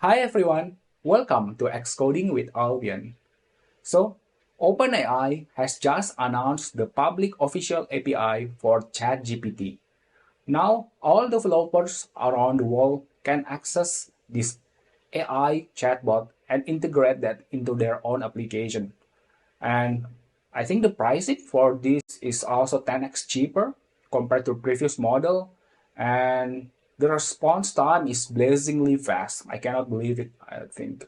Hi everyone, welcome to Xcoding with Albion. So, OpenAI has just announced the public official API for ChatGPT. Now, all developers around the world can access this AI chatbot and integrate that into their own application. And I think the pricing for this is also 10x cheaper compared to previous model. And the response time is blazingly fast. I cannot believe it, I think.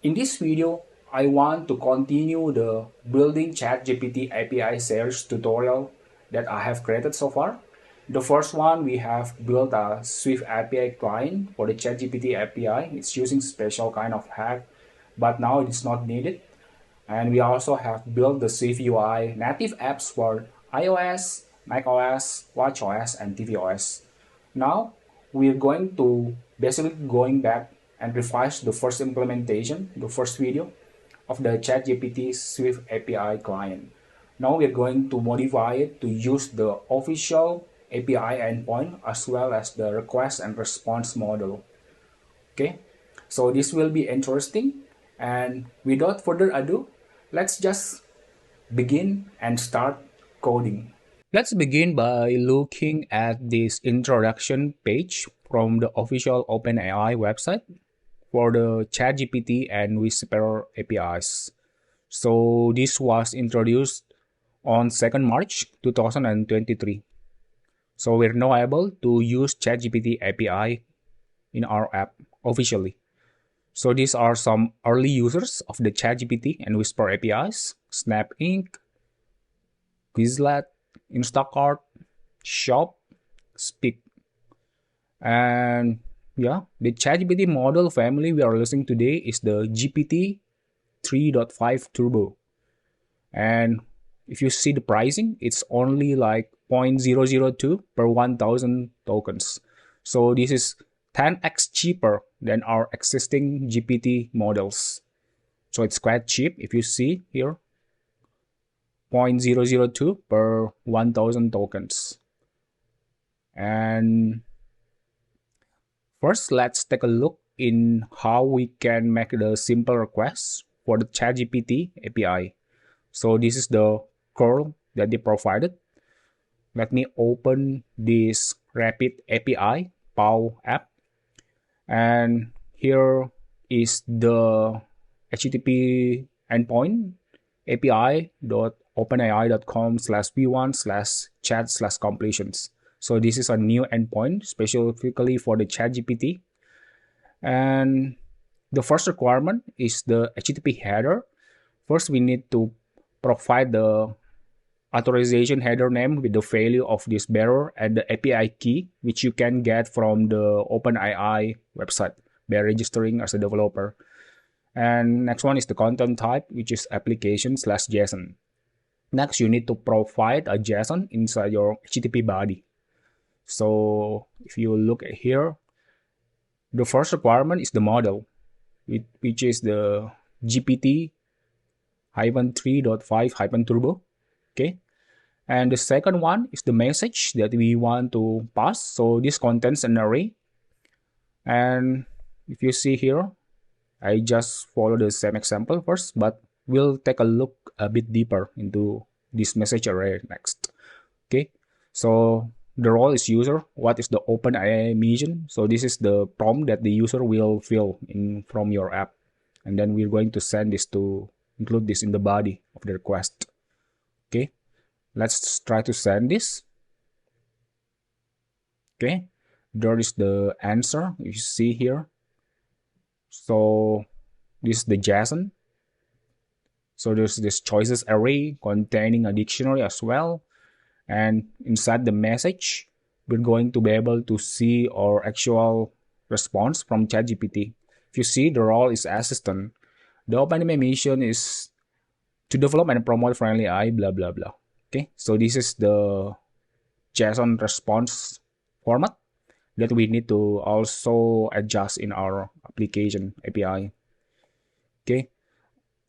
In this video, I want to continue the building ChatGPT API series tutorial that I have created so far. The first one, we have built a Swift API client for the ChatGPT API. It's using special kind of hack, but now it's not needed. And we also have built the SwiftUI native apps for iOS, macOS, watchOS, and tvOS. Now, we're going to basically going back and revise the first implementation, the first video of the ChatGPT Swift API client. Now we're going to modify it to use the official API endpoint as well as the request and response model. Okay, so this will be interesting. And without further ado, let's just begin and start coding. Let's begin by looking at this introduction page from the official OpenAI website for the ChatGPT and Whisper APIs. So this was introduced on 2nd March 2023. So we're now able to use ChatGPT API in our app officially. So these are some early users of the ChatGPT and Whisper APIs: Snap Inc., Quizlet, Instacart, Shop, Speak. And yeah, the ChatGPT model family we are using today is the GPT 3.5 Turbo. And if you see the pricing, it's only like 0.002 per 1000 tokens. So this is 10x cheaper than our existing GPT models. So it's quite cheap if you see here, 0.002 per 1000 tokens. And first, let's take a look in how we can make the simple requests for the ChatGPT API. So this is the curl that they provided. Let me open this Rapid API POW app. And here is the HTTP endpoint api.openai.com/v1/chat/completions. So this is a new endpoint specifically for the ChatGPT. And the first requirement is the HTTP header. First, we need to provide the authorization header name with the value of this bearer and the API key, which you can get from the OpenAI website by registering as a developer. And next one is the content type, which is application/JSON. Next, you need to provide a JSON inside your HTTP body. So if you look at here, the first requirement is the model, which is the GPT-3.5-turbo. Okay. And the second one is the message that we want to pass. So this contains an array. And if you see here, I just follow the same example first, but we'll take a look a bit deeper into this message array next. Okay. So the role is user. What is the OpenAI mission? So this is the prompt that the user will fill in from your app. And then we're going to send this to include this in the body of the request. Okay. Let's try to send this. Okay. There is the answer you see here. So this is the JSON. So there's this choices array containing a dictionary as well. And inside the message, we're going to be able to see our actual response from ChatGPT. If you see, the role is assistant. The OpenAI mission is to develop and promote friendly AI, blah, blah, blah. Okay, so this is the JSON response format that we need to also adjust in our application API. Okay,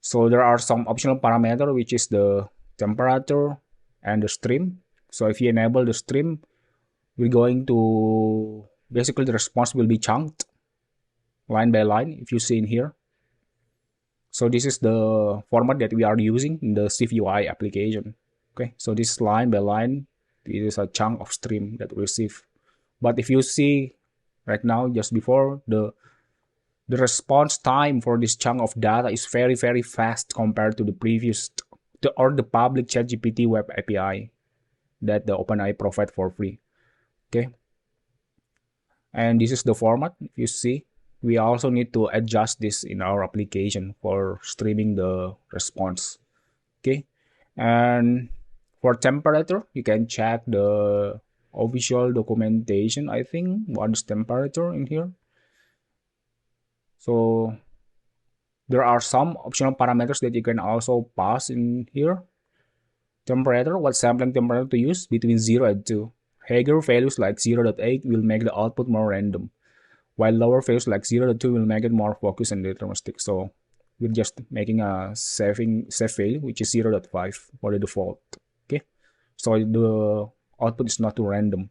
so there are some optional parameters, which is the temperature and the stream. So if you enable the stream, we're going to basically the response will be chunked. line by line, if you see in here. So this is the format that we are using in the SwiftUI application. Okay, so this line by line, it is a chunk of stream that we receive. But if you see right now, just before, the response time for this chunk of data is very, very fast compared to the previous, or the public ChatGPT web API that the OpenAI provide for free. Okay, and this is the format. If you see, we also need to adjust this in our application for streaming the response. Okay, and for temperature, you can check the official documentation. I think what is temperature in here. So there are some optional parameters that you can also pass in here. Temperature, what sampling temperature to use between 0 and 2. Higher values like 0.8 will make the output more random, while lower values like 0.2 will make it more focused and deterministic. So we're just making a safe value, which is 0.5 for the default. Okay, so the output is not too random.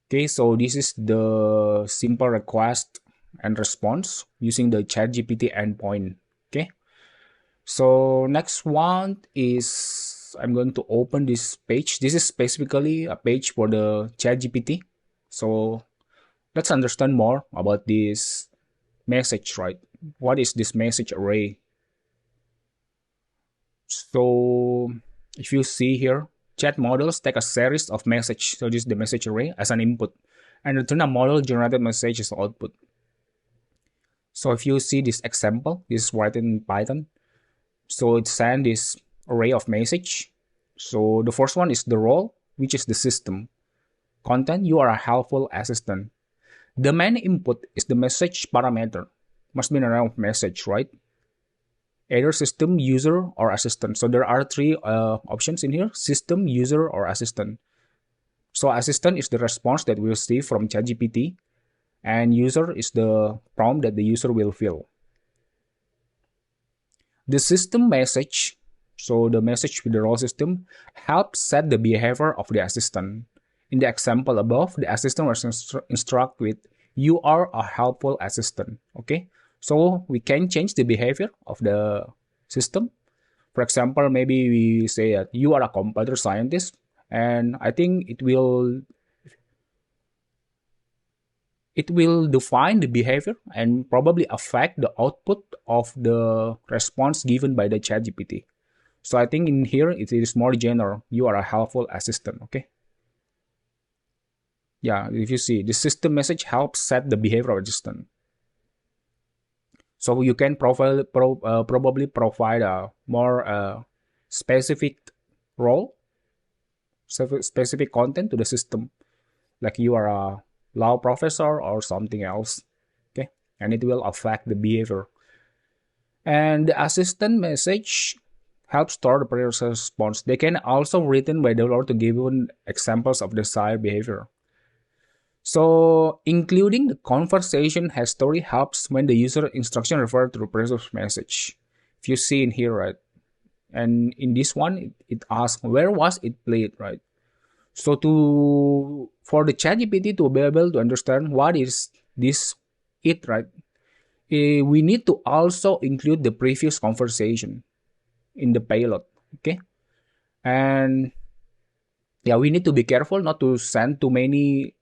Okay, so this is the simple request and response using the ChatGPT endpoint. Okay, so next one is I'm going to open this page. This is specifically a page for the ChatGPT. So let's understand more about this message, right? What is this message array? So if you see here, chat models take a series of messages, so this is the message array, as an input, and return a model generated message as output. So if you see this example, this is written in Python. So it sends this array of message. So the first one is the role, which is the system. Content, you are a helpful assistant. The main input is the message parameter. Must be an array of message, right? Either system, user, or assistant. So there are three options in here: system, user, or assistant. So assistant is the response that we receive from ChatGPT, and user is the prompt that the user will fill. The system message, so the message with the role system, helps set the behavior of the assistant. In the example above, the assistant was instruct with, you are a helpful assistant. Okay, so we can change the behavior of the system. For example, maybe we say that you are a computer scientist, and I think it will define the behavior and probably affect the output of the response given by the ChatGPT. So I think in here it is more general. You are a helpful assistant. Okay. Yeah, if you see, the system message helps set the behavior of the assistant. So you can probably provide a more specific role, specific content to the system, like you are a law professor or something else. Okay, and it will affect the behavior. And the assistant message helps store the previous response. They can also written by developer to give examples of desired behavior. So including the conversation history helps when the user instruction refer to the previous message. If you see in here, right? And in this one, it asks where was it played, right? So for the ChatGPT to be able to understand what is this it, right? We need to also include the previous conversation in the payload. Okay, and yeah, we need to be careful not to send too many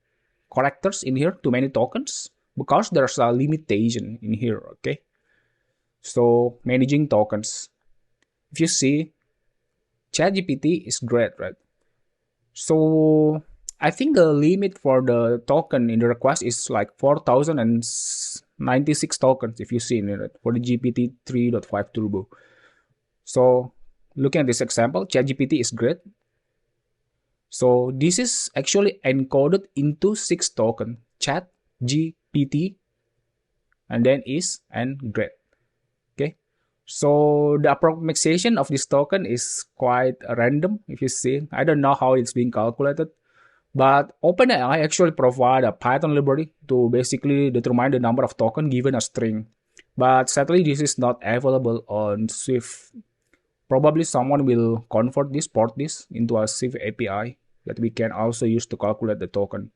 characters in here, too many tokens, because there's a limitation in here. Okay, so managing tokens. If you see, ChatGPT is great, right? So I think the limit for the token in the request is like 4,096 tokens, if you see in it, for the GPT 3.5 Turbo. So looking at this example, ChatGPT is great. So this is actually encoded into 6 tokens: Chat, GPT, and then is and great. Okay. So the approximation of this token is quite random. If you see, I don't know how it's being calculated, but OpenAI actually provide a Python library to basically determine the number of tokens given a string. But sadly, this is not available on Swift. Probably someone will port this into a Swift API that we can also use to calculate the token.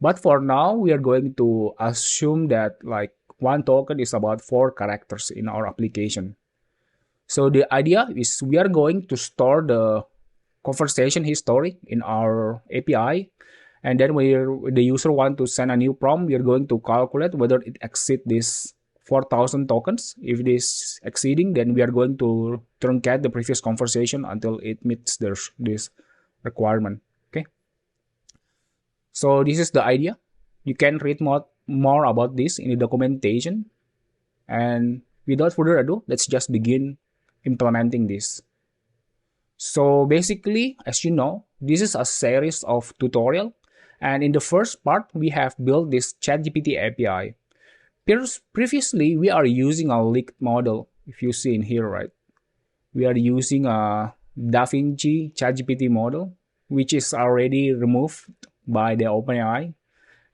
But for now, we are going to assume that like one token is about 4 characters in our application. So the idea is we are going to store the conversation history in our API, and then when the user want to send a new prompt, we are going to calculate whether it exceeds this 4,000 tokens. If it is exceeding, then we are going to truncate the previous conversation until it meets this requirement. Okay, so this is the idea. You can read more about this in the documentation. And without further ado, let's just begin implementing this. So basically, as you know, this is a series of tutorial. And in the first part, we have built this ChatGPT API. Previously, we are using a leaked model, if you see in here, right? We are using a DaVinci ChatGPT model, which is already removed by the OpenAI.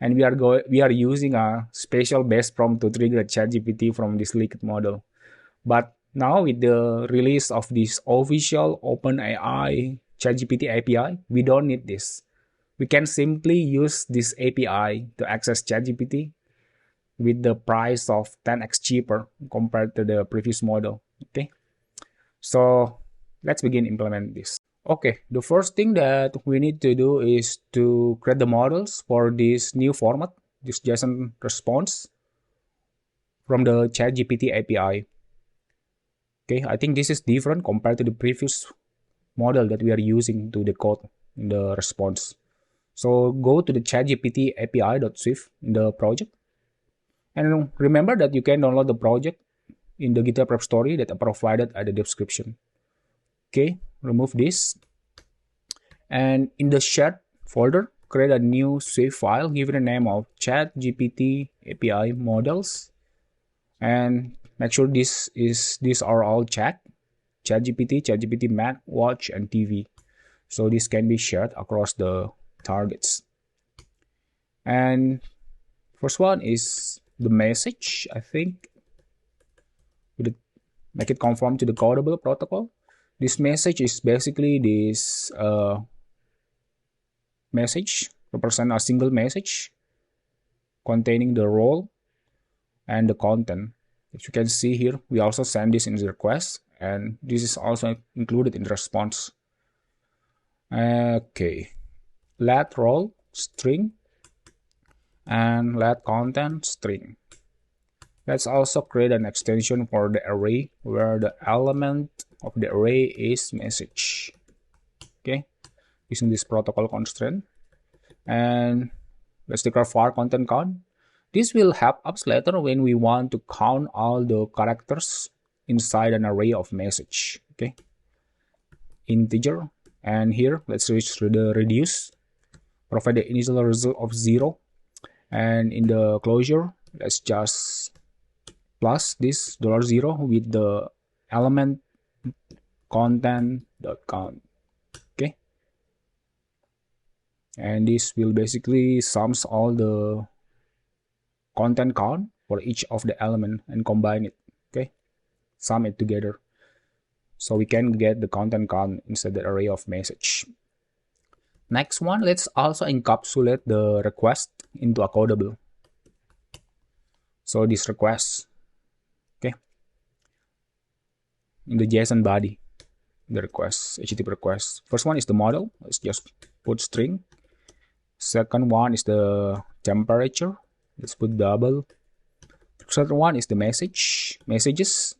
And we are using a special base prompt to trigger ChatGPT from this leaked model. But now with the release of this official OpenAI ChatGPT API, we don't need this. We can simply use this API to access ChatGPT with the price of 10x cheaper compared to the previous model. Okay, so let's begin implement this. Okay, the first thing that we need to do is to create the models for this new format, this JSON response from the ChatGPT API. Okay, I think this is different compared to the previous model that we are using to decode in the response. So go to the ChatGPT API.swift in the project. And remember that you can download the project in the GitHub repository that I provided at the description. Okay, remove this. And in the shared folder, create a new Swift file, give it a name of ChatGPT API models. And make sure these are all chat, ChatGPT, ChatGPT Mac, Watch, and TV. So this can be shared across the targets. And first one is the message, I think. Make it conform to the codable protocol. This message is basically this message, represent a single message containing the role and the content. As you can see here, we also send this in the request, and this is also included in the response. Okay, let role string and let content string. Let's also create an extension for the array where the element of the array is message. Okay, using this protocol constraint. And let's declare var content count. This will help us later when we want to count all the characters inside an array of message. Okay, integer. And here, let's switch to the reduce. Provide the initial result of 0. And in the closure, let's just plus this $0 with the element content.count. Okay, and this will basically sums all the content count for each of the element and combine it. Okay, sum it together so we can get the content count inside the array of message. Next one, let's also encapsulate the request into a codable. So this request, okay, in the JSON body, the request, HTTP request. First one is the model. Let's just put string. Second one is the temperature. Let's put double. Third one is the messages,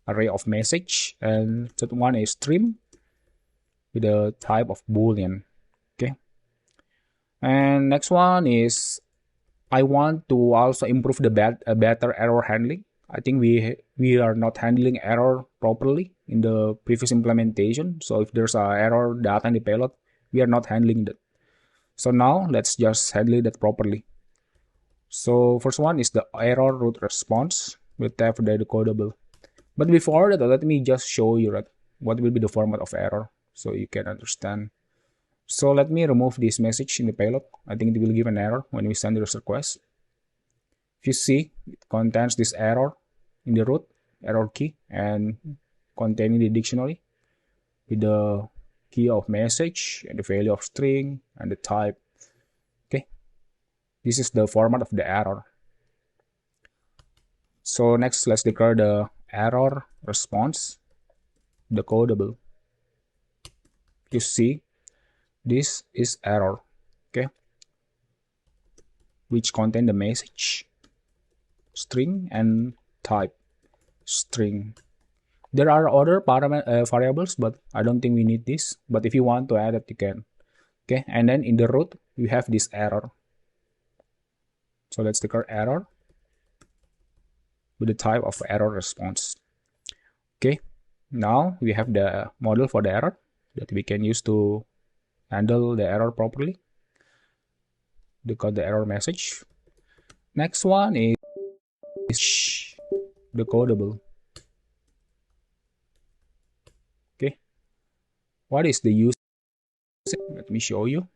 array of message. And third one is stream with the type of boolean. Okay. And next one is I want to also improve the better error handling. I think we are not handling error properly in the previous implementation. So if there's a error data in the payload, we are not handling that. So now let's just handle that properly. So first one is the error root response with type the decodable. But before that, let me just show you what will be the format of error so you can understand. So let me remove this message in the payload. I think it will give an error when we send this request. If you see, it contains this error in the root, error key, and containing the dictionary with the key of message and the value of string and the type. This is the format of the error. So next, let's declare the error response decodable. You see, this is error, okay, which contain the message string and type string. There are other variables, but I don't think we need this. But if you want to add it, you can. Okay, and then in the root, we have this error. So let's declare error with the type of error response. Okay, now we have the model for the error that we can use to handle the error properly, decode the error message. Next one is decodable. Okay, what is the use? Let me show you.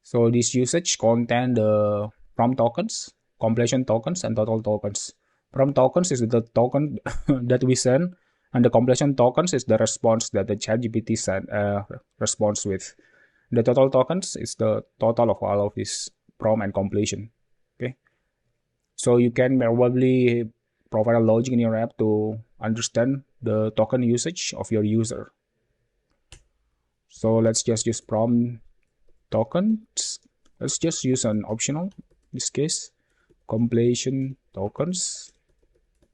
So this usage contain the prompt tokens, completion tokens, and total tokens. Prompt tokens is the token that we send, and the completion tokens is the response that the ChatGPT responds with. The total tokens is the total of all of this prompt and completion. Okay, so you can probably provide a logic in your app to understand the token usage of your user. So let's just use prompt tokens. Let's just use an optional in this case, completion tokens,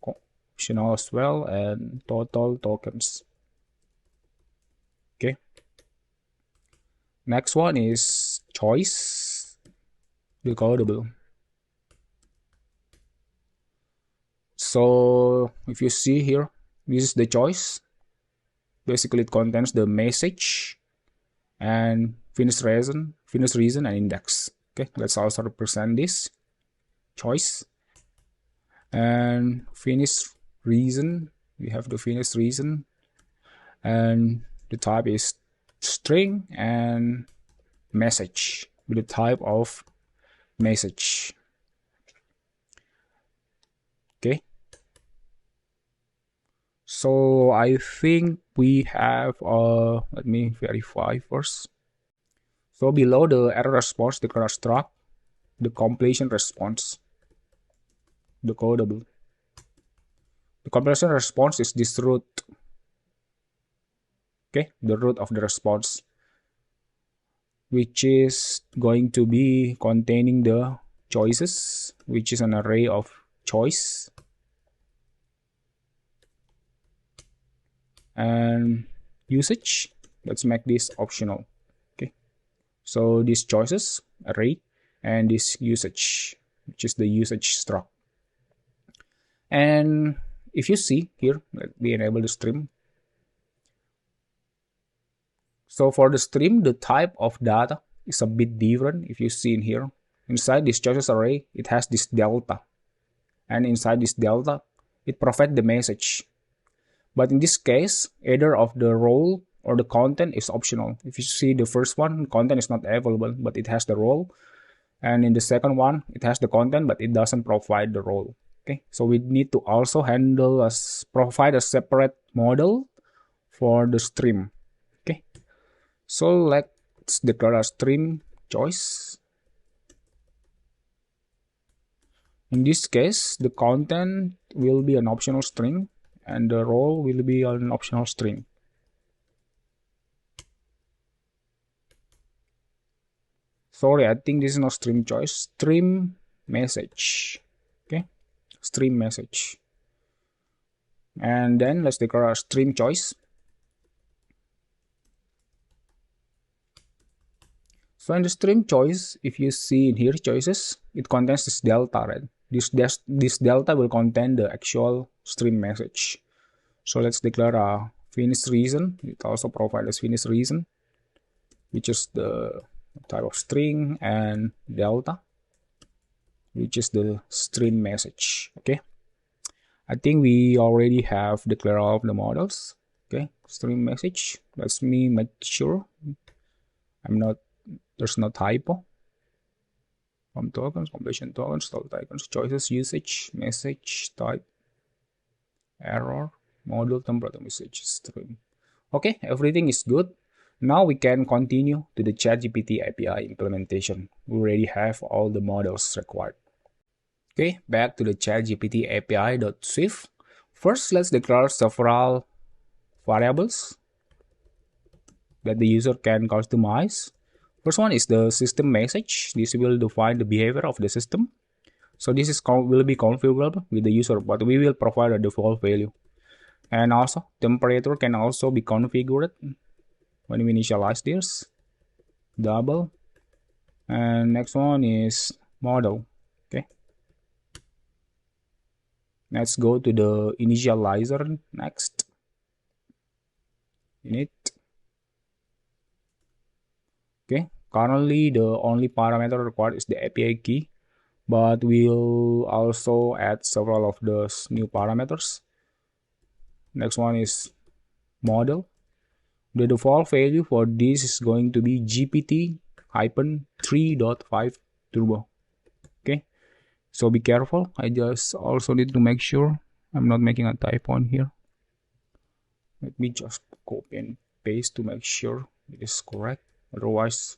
optional as well, and total tokens. Okay, next one is choice decodable. So if you see here, this is the choice. Basically it contains the message and finish reason, and index. Okay, let's also represent this choice and finish reason. We have the finish reason, and the type is string, and message with the type of message. Okay, so I think we have let me verify first. So below the error response, declare struct the completion response decodable. The completion response is this root. Okay, the root of the response, which is going to be containing the choices, which is an array of choice, and usage. Let's make this optional. Okay, so these choices array and this usage, which is the usage struct. And if you see here, let me enable the stream. So for the stream, the type of data is a bit different. If you see in here, inside this choices array, it has this delta, and inside this delta, it provides the message. But in this case, either of the role or the content is optional. If you see the first one, content is not available, but it has the role. And in the second one, it has the content, but it doesn't provide the role. Okay, so we need to also provide a separate model for the stream. Okay, so let's declare a stream choice. In this case, the content will be an optional string and the role will be an optional string. Sorry, I think this is not stream choice, stream message. Okay, stream message. And then let's declare a stream choice. So in the stream choice, if you see in here choices, it contains this delta, right? This delta will contain the actual stream message. So let's declare a finish reason. It also provides finish reason, which is the type of string, and delta, which is the stream message. Okay, I think we already have declared all of the models. Okay, stream message. Let me make sure there's no typo. From tokens, completion tokens, total tokens, choices, usage, message, type, error, module, template, message, stream. Okay, everything is good. Now we can continue to the ChatGPT API implementation. We already have all the models required. Okay, back to the ChatGPT API.swift. First, let's declare several variables that the user can customize. First one is the system message. This will define the behavior of the system. So this is will be configurable with the user, but we will provide a default value. And also temperature can also be configured when we initialize this. Double. And next one is model. Okay. Let's go to the initializer next. Init. Okay. Currently the only parameter required is the API key, but we'll also add several of those new parameters. Next one is model. The default value for this is going to be GPT-3.5 turbo. Okay, so be careful. I just also need to make sure I'm not making a typo on here. Let me just copy and paste to make sure it is correct. Otherwise,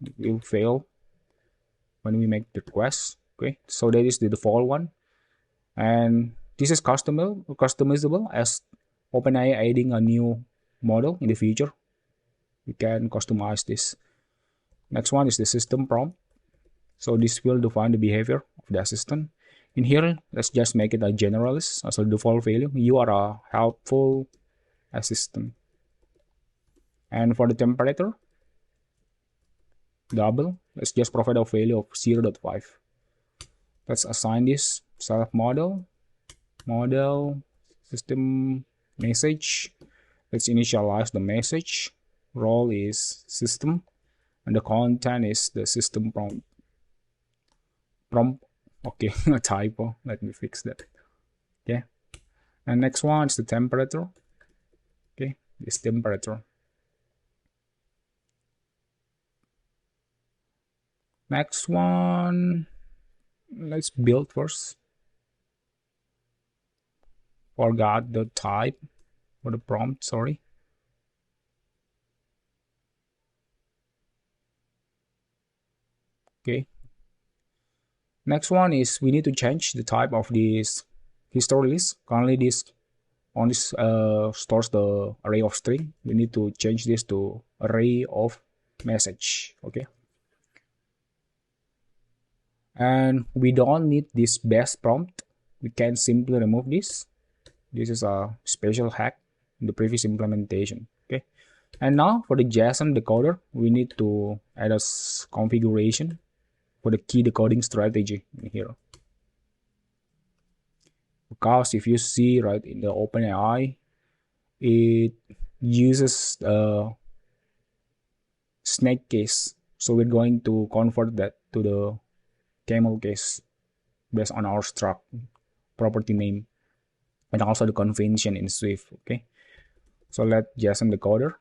it will fail when we make the request. Okay, so that is the default one, and this is customizable as OpenAI adding a new model in the future. We can customize this. Next one is the system prompt. So this will define the behavior of the assistant. In here, let's just make it a generalist as a default value. You are a helpful assistant. And for the temperature, double. Let's just provide a value of 0.5. Let's assign this self model, system message. Let's initialize the message. Role is system, and the content is the system prompt. Okay, a typo. Let me fix that. Okay, and next one is the temperature. Okay, this temperature. Next one, let's build first. Forgot the type for the prompt, sorry. Okay. Next one is we need to change the type of this history list. Currently this only stores the array of string. We need to change this to array of message. Okay. And we don't need this best prompt. We can simply remove this. This is a special hack in the previous implementation. Okay. And now for the JSON decoder, we need to add a configuration for the key decoding strategy in here. Because if you see right in the OpenAI, it uses snake case. So we're going to convert that to the camel case based on our struct property name and also the convention in Swift. Okay. So let JSON decoder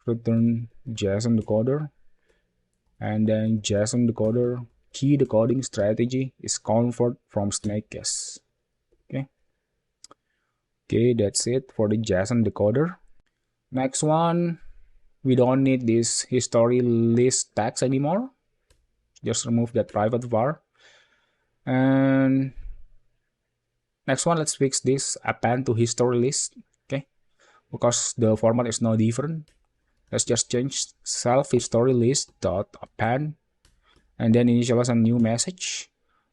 return JSON decoder, and then JSON decoder key decoding strategy is convert from snake case. Okay, that's it for the JSON decoder. Next one, we don't need this history list tags anymore. Just remove that private var. And next one, let's fix this append to history list. Okay, because the format is now different. Let's just change self history list dot append and then initialize a new message.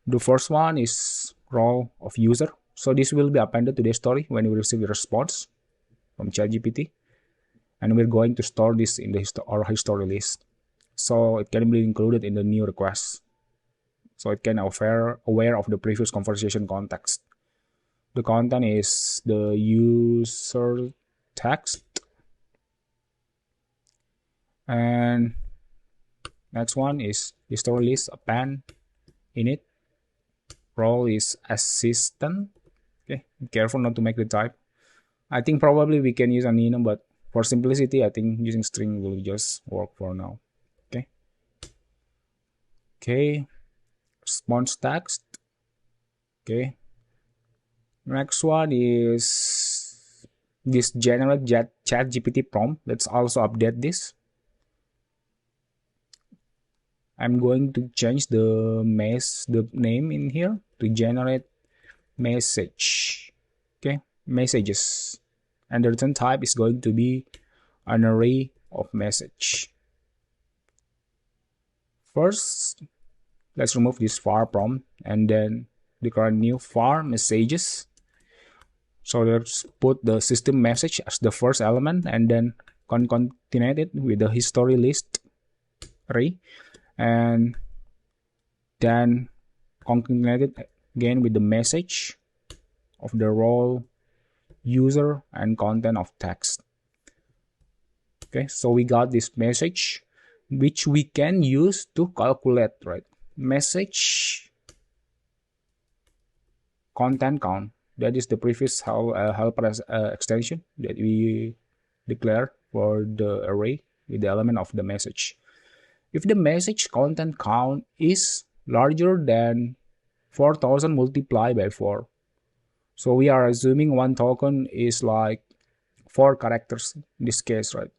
The first one is role of user. So this will be appended to the story when we receive the response from ChatGPT. And we're going to store this in our history list. So it can be included in the new request. So it can aware of the previous conversation context. The content is the user text. And next one is history list append init. Role is assistant. Okay, be careful not to make the type. I think probably we can use an enum, but for simplicity, I think using string will just work for now. Okay. Okay. Response text. Okay. Next one is this generate ChatGPT prompt. Let's also update this. I'm going to change the name in here to generate message. Okay, messages, and the return type is going to be an array of message. First, let's remove this var prompt and then declare new var messages. So let's put the system message as the first element and then concatenate it with the history list array, and then concatenate it again with the message of the role, user, and content of text. Okay, so we got this message which we can use to calculate, right? Message content count. That is the previous helper extension that we declare for the array with the element of the message. If the message content count is larger than 4000 multiplied by 4, so we are assuming one token is like 4 characters in this case, right?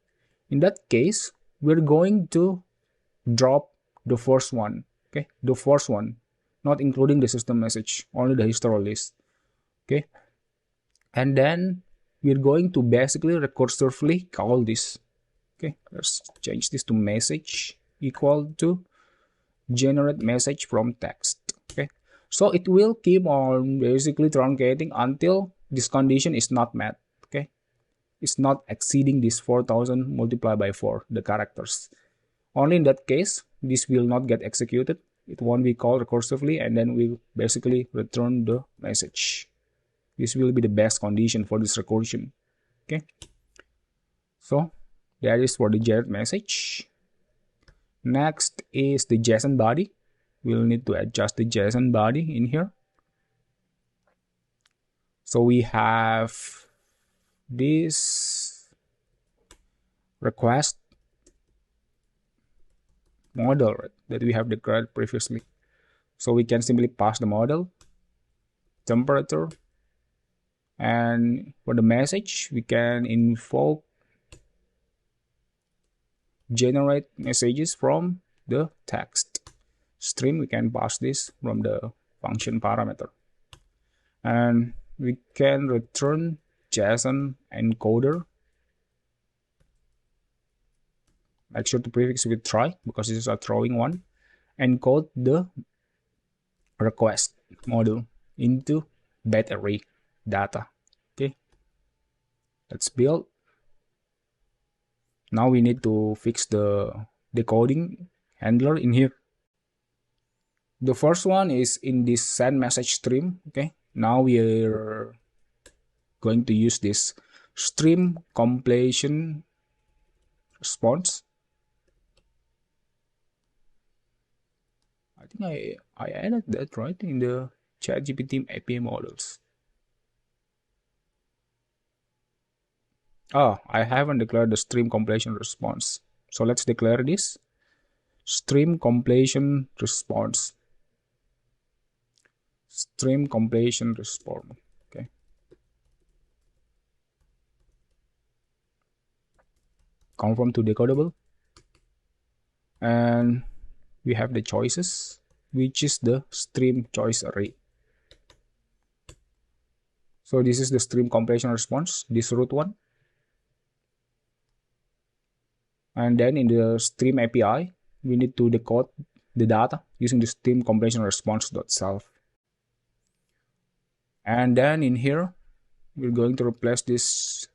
In that case, we're going to drop the first one, okay? The first one, not including the system message, only the history list, okay? And then we're going to basically recursively call this, okay? Let's change this to message equal to generate message from text, okay? So it will keep on basically truncating until this condition is not met, okay? It's not exceeding this 4000 multiplied by 4, the characters. Only in that case, this will not get executed. It won't be called recursively, and then we'll basically return the message. This will be the best condition for this recursion, okay? So that is for the generate message. Next is the JSON body. We'll need to adjust the JSON body in here. So we have this request model, right, that we have declared previously. So we can simply pass the model, temperature, and for the message, we can invoke generate messages from the text stream. We can pass this from the function parameter, and we can return JSON encoder. Make sure to prefix with try because this is a throwing one. Encode the request model into bed array data. Okay, let's build. Now we need to fix the decoding handler in here. The first one is in this send message stream. Okay, now we are going to use this stream completion response. I think I added that right in the ChatGPT API models. Oh, I haven't declared the stream completion response. So let's declare this stream completion response. Stream completion response. Okay. Conform to decodable. And we have the choices, which is the stream choice array. So this is the stream completion response, this root one. And then in the stream API, we need to decode the data using the stream completion response.self. And then in here, we're going to replace this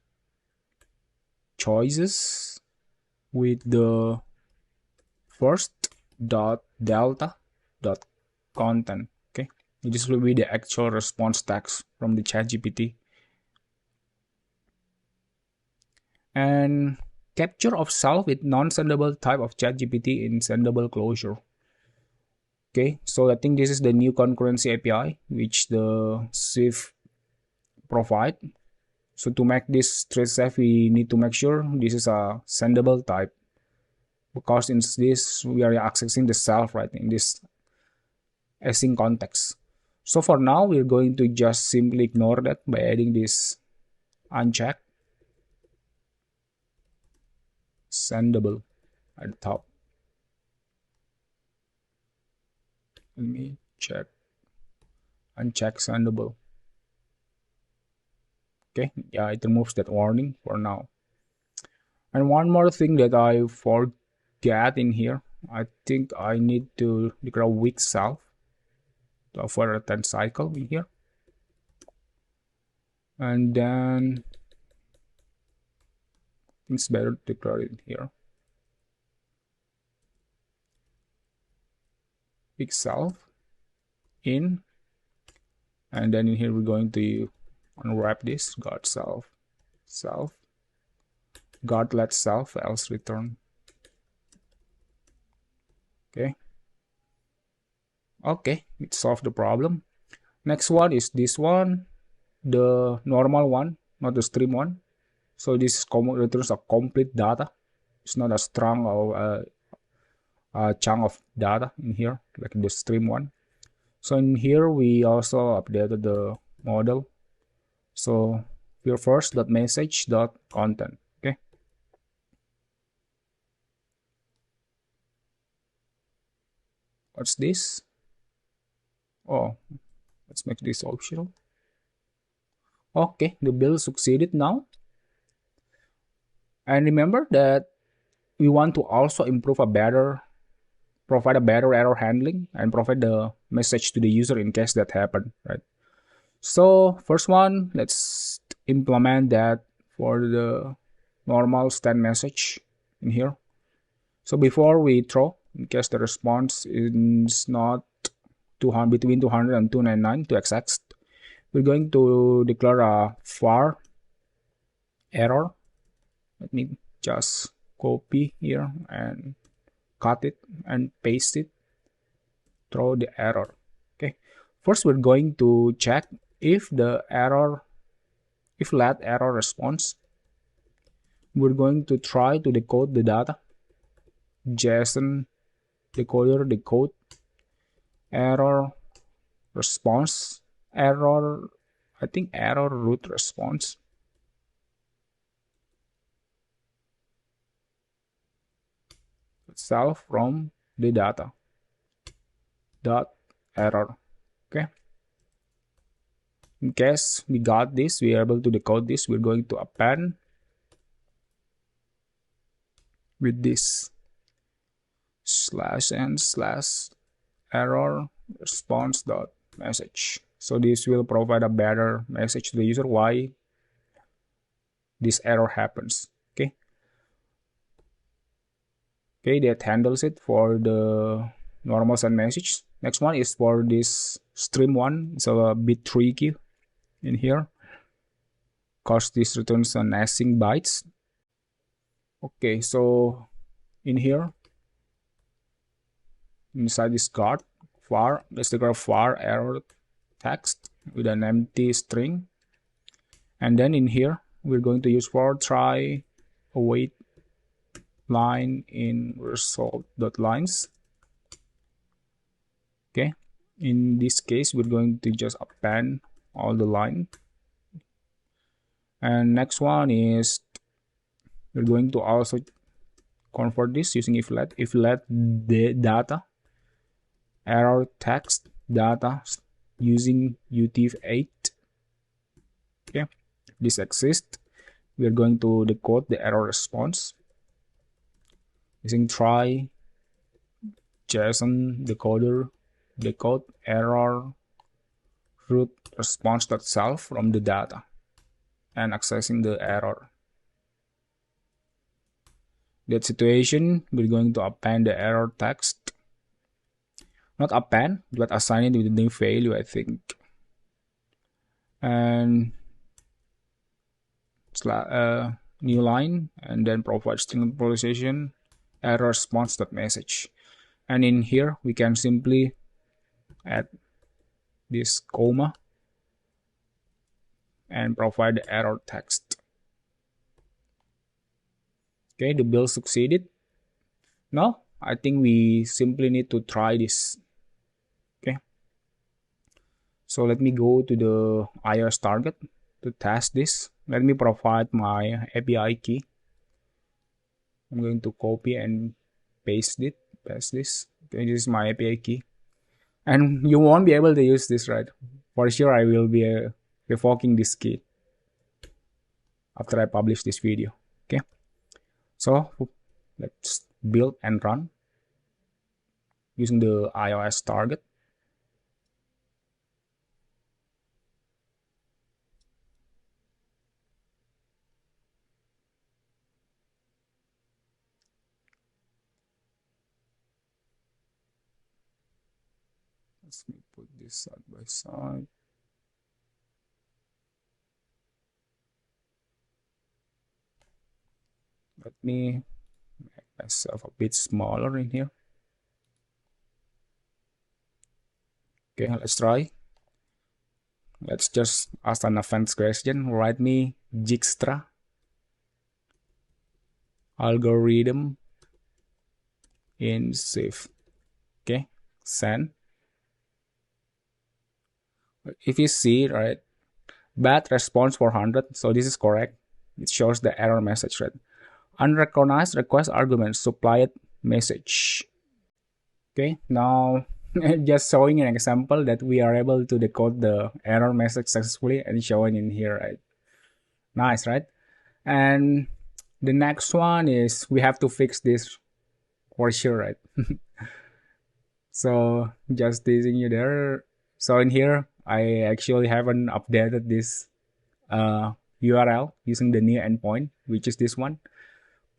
choices with the first dot delta dot content. Okay, this will be the actual response text from the ChatGPT. And capture of self with non-sendable type of ChatGPT in sendable closure. Okay, so I think this is the new concurrency API which the Swift provide. So to make this trace safe, we need to make sure this is a sendable type, because in this we are accessing the self, right, in this async context. So for now, we're going to just simply ignore that by adding this uncheck. sendable at the top. Let me check and check sendable. Okay, yeah, it removes that warning for now. And one more thing that I forget in here, I think I need to declare weak self for a 10 cycle in here. And then it's better to declare it here. Weak self in, and then in here we're going to unwrap this guard self guard let self else return. Okay, it solved the problem. Next one is this one, the normal one, not the stream one. So this returns a complete data. It's not a strong or a chunk of data in here like the stream one. So in here we also updated the model. So here first .message.content. Okay, what's this? Oh, let's make this optional. Okay, the build succeeded now. And remember that we want to also provide a better error handling and provide the message to the user in case that happened, right? So first one, let's implement that for the normal stand message in here. So before we throw, in case the response is not 200, between 200 and 299 to exact, we're going to declare a var error. Let me just copy here and cut it and paste it, throw the error. Okay, first we're going to check if let error response. We're going to try to decode the data. JSON decoder decode error response, error root response. Self from the data dot error. Okay, in case we got this, we are able to decode this, we're going to append with this /n/error response dot message. So this will provide a better message to the user why this error happens. Okay, that handles it for the normal send message. Next one is for this stream one. It's a bit tricky in here because this returns an async bytes. Okay, so in here inside this guard var, let's declare var error text with an empty string, and then in here we're going to use for try await line in result.lines. Okay, in this case we're going to just append all the line. And next one is we're going to also convert this using if let the data error text data using utf8. Okay, if this exists, we're going to decode the error response using try JSON decoder decode error root response.self from the data and accessing the error. That situation, we're going to append the error text, not append but assign it with the new value, I think, and new line, and then provide string position error response.message. And in here we can simply add this comma and provide the error text. Okay, the build succeeded. Now I think we simply need to try this. Okay, so let me go to the iOS target to test this. Let me provide my API key I'm going to copy and paste this. Okay, this is my API key. And you won't be able to use this, right? For sure, I will be revoking this key after I publish this video. Okay, so let's build and run using the iOS target. Let me put this side by side. Let me make myself a bit smaller in here. Okay, let's try. Let's just ask an advanced question. Write me Dijkstra algorithm in Swift. Okay, send. If you see, right, bad response 400, so this is correct. It shows the error message, right? Unrecognized request argument supplied message. Okay, now just showing an example that we are able to decode the error message successfully and showing in here, right? Nice, right? And the next one is we have to fix this for sure, right? So just teasing you there. So in here, I actually haven't updated this URL using the new endpoint, which is this one.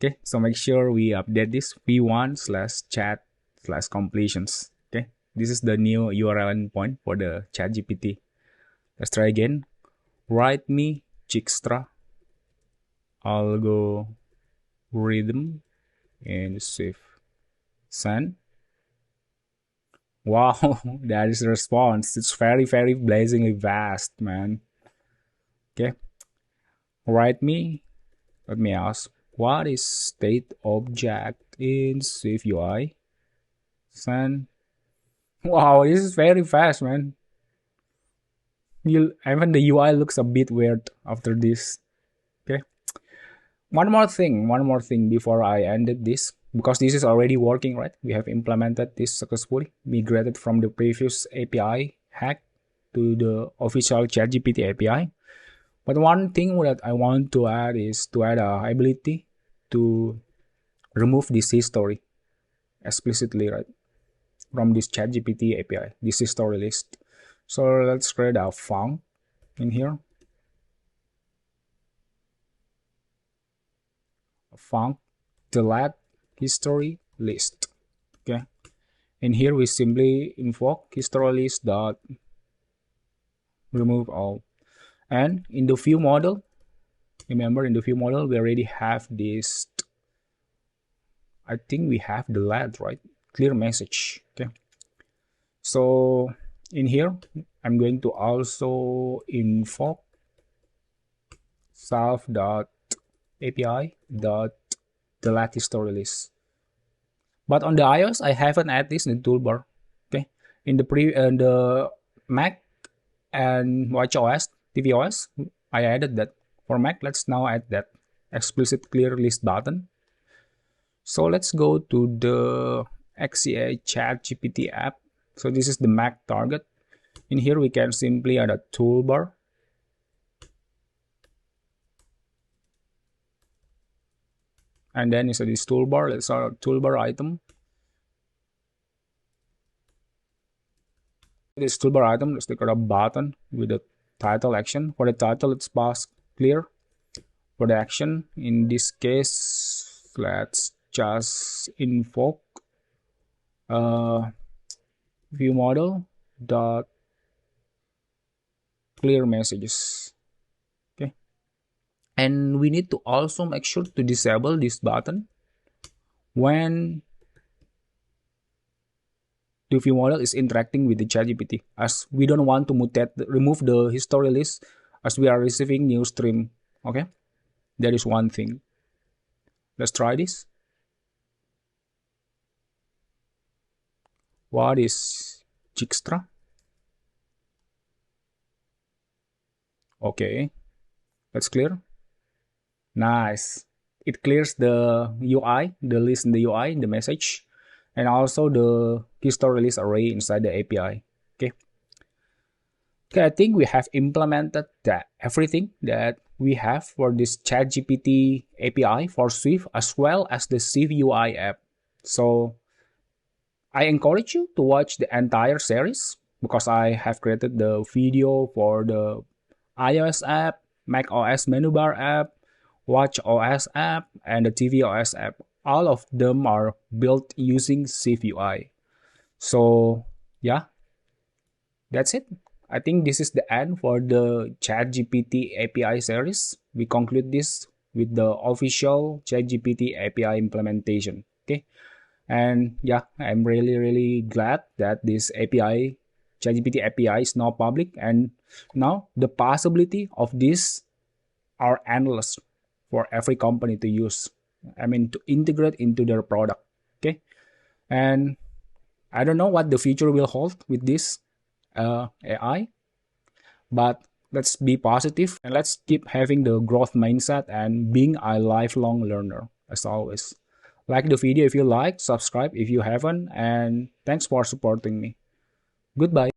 Okay, so make sure we update this v1/chat/completions. Okay, this is the new URL endpoint for the ChatGPT. Let's try again. Write me Dijkstra algorithm in Swift. Send. Wow, that is the response. It's very, very blazingly vast, man. Okay, write me. Let me ask. What is state object in SwiftUI? Send. Wow, this is very fast, man. Even the UI looks a bit weird after this. Okay. One more thing before I ended this, because this is already working, right? We have implemented this successfully, migrated from the previous API hack to the official ChatGPT API. But one thing that I want to add is to add a ability to remove this history explicitly, right, from this ChatGPT API, this history list. So let's create a func in here. A func delete history list. Okay. In here we simply invoke history list dot remove all. And in the view model, remember in the view model we already have this. I think we have the delete, right? Clear message. Okay. So in here, I'm going to also invoke self.api.delete history list. But on the iOS, I haven't added this in the toolbar. Okay, in the Mac and watchOS, tvOS, I added that. For Mac, let's now add that explicit clear list button. So let's go to the XCA ChatGPT app. So this is the Mac target. In here, we can simply add a toolbar. And then inside this toolbar, let's add a toolbar item. This toolbar item, let's click on a button with the title action. For the title, let's pass clear. For the action, in this case, let's just invoke view model dot clear messages. Okay, and we need to also make sure to disable this button when the view model is interacting with the ChatGPT, as we don't want to remove the history list as we are receiving new stream. Okay, that is one thing. Let's try this. What is Dijkstra? Okay, that's clear. Nice. it clears the UI, the list in the UI, the message, and also the key store release array inside the API. Okay. Okay, I think we have implemented that everything that we have for this ChatGPT API for Swift as well as the SwiftUI app. So I encourage you to watch the entire series because I have created the video for the iOS app, Mac OS menu bar app, Watch OS app, and the TV OS app. All of them are built using SwiftUI. So yeah, that's it. I think this is the end for the ChatGPT API series. We conclude this with the official ChatGPT API implementation. Okay. And yeah, I'm really glad that this API, ChatGPT API, is now public, and now the possibility of this are endless for every company to use. I mean, to integrate into their product. Okay. And I don't know what the future will hold with this AI, but let's be positive and let's keep having the growth mindset and being a lifelong learner as always. Like the video if you like, subscribe if you haven't, and thanks for supporting me. Goodbye.